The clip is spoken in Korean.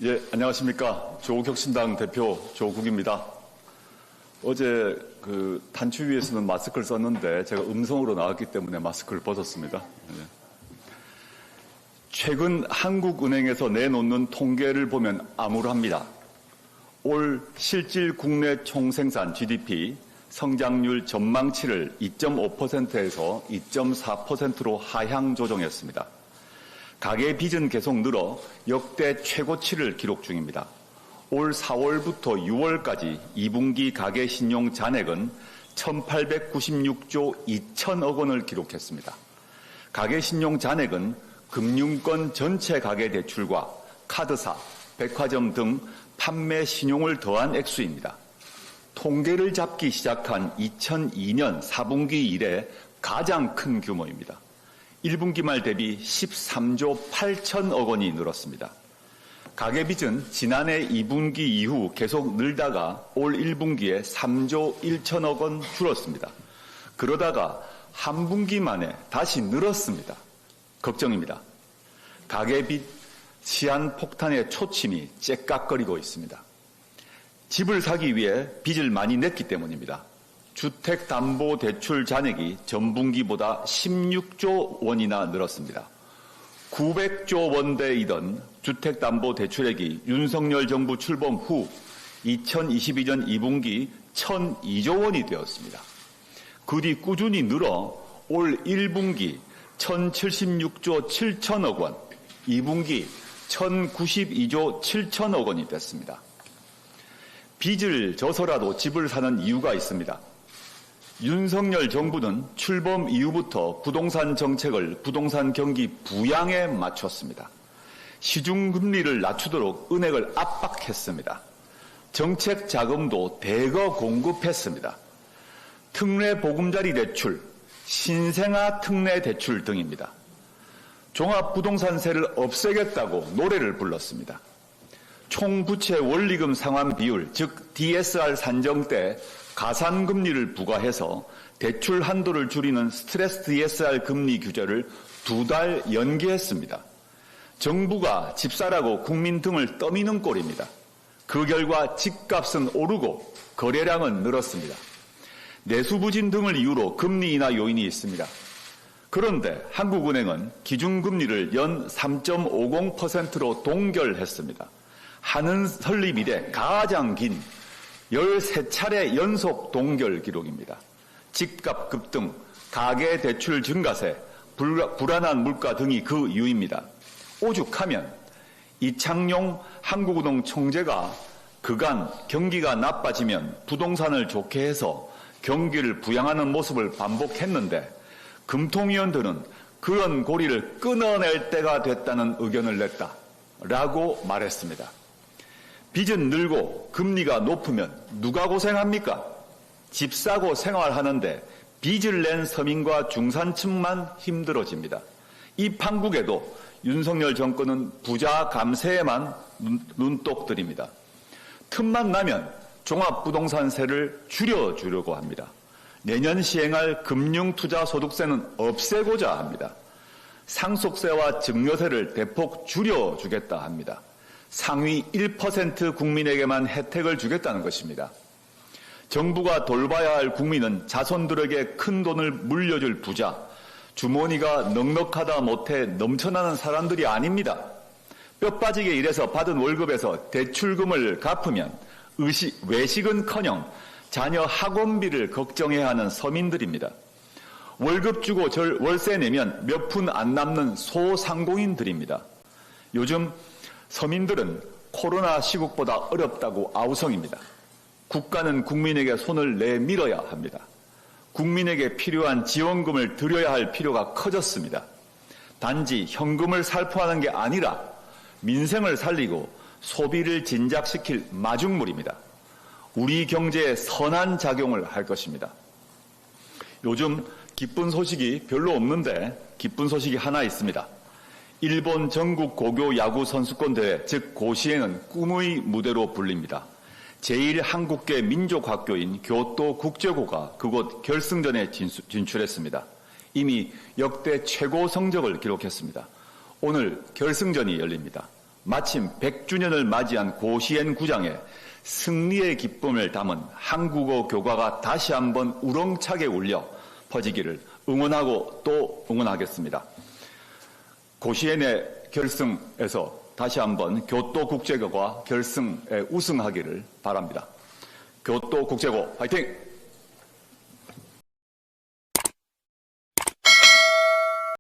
예, 안녕하십니까. 조국혁신당 대표 조국입니다. 어제 단추위에서는 마스크를 썼는데 제가 음성으로 나왔기 때문에 마스크를 벗었습니다. 예. 최근 한국은행에서 내놓는 통계를 보면 암울합니다. 올 실질 국내 총생산 GDP 성장률 전망치를 2.5%에서 2.4%로 하향 조정했습니다. 가계 빚은 계속 늘어 역대 최고치를 기록 중입니다. 올 4월부터 6월까지 2분기 가계 신용 잔액은 1,896조 2천억 원을 기록했습니다. 가계 신용 잔액은 금융권 전체 가계 대출과 카드사, 백화점 등 판매 신용을 더한 액수입니다. 통계를 잡기 시작한 2002년 4분기 이래 가장 큰 규모입니다. 1분기 말 대비 13조 8천억 원이 늘었습니다. 가계빚은 지난해 2분기 이후 계속 늘다가 올 1분기에 3조 1천억 원 줄었습니다. 그러다가 한 분기 만에 다시 늘었습니다. 걱정입니다. 가계빚 시한 폭탄의 초침이 째깍거리고 있습니다. 집을 사기 위해 빚을 많이 냈기 때문입니다. 주택담보대출 잔액이 전분기보다 16조 원이나 늘었습니다. 900조 원대이던 주택담보대출액이 윤석열 정부 출범 후 2022년 2분기 1,002조 원이 되었습니다. 그 뒤 꾸준히 늘어 올 1분기 1,076조 7천억 원, 2분기 1,092조 7천억 원이 됐습니다. 빚을 져서라도 집을 사는 이유가 있습니다. 윤석열 정부는 출범 이후부터 부동산 정책을 부동산 경기 부양에 맞췄습니다. 시중금리를 낮추도록 은행을 압박했습니다. 정책 자금도 대거 공급했습니다. 특례 보금자리 대출, 신생아 특례 대출 등입니다. 종합부동산세를 없애겠다고 노래를 불렀습니다. 총부채 원리금 상환 비율, 즉 DSR 산정 때 가산금리를 부과해서 대출 한도를 줄이는 스트레스 DSR 금리 규제를 2달 연기했습니다. 정부가 집사라고 국민 등을 떠미는 꼴입니다. 그 결과 집값은 오르고 거래량은 늘었습니다. 내수부진 등을 이유로 금리 인하 요인이 있습니다. 그런데 한국은행은 기준금리를 연 3.50%로 동결했습니다. 한은 설립 이래 가장 긴 13차례 연속 동결 기록입니다. 집값 급등, 가계대출 증가세, 불안한 물가 등이 그 이유입니다. 오죽하면 이창용 한국은행 총재가 그간 경기가 나빠지면 부동산을 좋게 해서 경기를 부양하는 모습을 반복했는데 금통위원들은 그런 고리를 끊어낼 때가 됐다는 의견을 냈다라고 말했습니다. 빚은 늘고 금리가 높으면 누가 고생합니까? 집 사고 생활하는데 빚을 낸 서민과 중산층만 힘들어집니다. 이 판국에도 윤석열 정권은 부자 감세에만 눈독 들입니다. 틈만 나면 종합부동산세를 줄여주려고 합니다. 내년 시행할 금융투자소득세는 없애고자 합니다. 상속세와 증여세를 대폭 줄여주겠다 합니다. 상위 1% 국민에게만 혜택을 주겠다는 것입니다. 정부가 돌봐야 할 국민은 자손들에게 큰 돈을 물려줄 부자, 주머니가 넉넉하다 못해 넘쳐나는 사람들이 아닙니다. 뼈 빠지게 일해서 받은 월급에서 대출금을 갚으면 외식은커녕 자녀 학원비를 걱정해야 하는 서민들입니다. 월급 주고 월세 내면 몇 푼 안 남는 소상공인들입니다. 요즘 서민들은 코로나 시국보다 어렵다고 아우성입니다. 국가는 국민에게 손을 내밀어야 합니다. 국민에게 필요한 지원금을 드려야 할 필요가 커졌습니다. 단지 현금을 살포하는 게 아니라 민생을 살리고 소비를 진작시킬 마중물입니다. 우리 경제에 선한 작용을 할 것입니다. 요즘 기쁜 소식이 별로 없는데 기쁜 소식이 하나 있습니다. 일본 전국 고교 야구 선수권 대회, 즉 고시행은 꿈의 무대로 불립니다. 제1한국계 민족학교인 교토 국제고가 그곳 결승전에 진출했습니다. 이미 역대 최고 성적을 기록했습니다. 오늘 결승전이 열립니다. 마침 100주년을 맞이한 고시엔 구장에 승리의 기쁨을 담은 한국어 교과가 다시 한번 우렁차게 울려 퍼지기를 응원하고 또 응원하겠습니다. 고시엔의 결승에서 다시 한번 교토국제고가 결승에 우승하기를 바랍니다. 교토국제고 화이팅!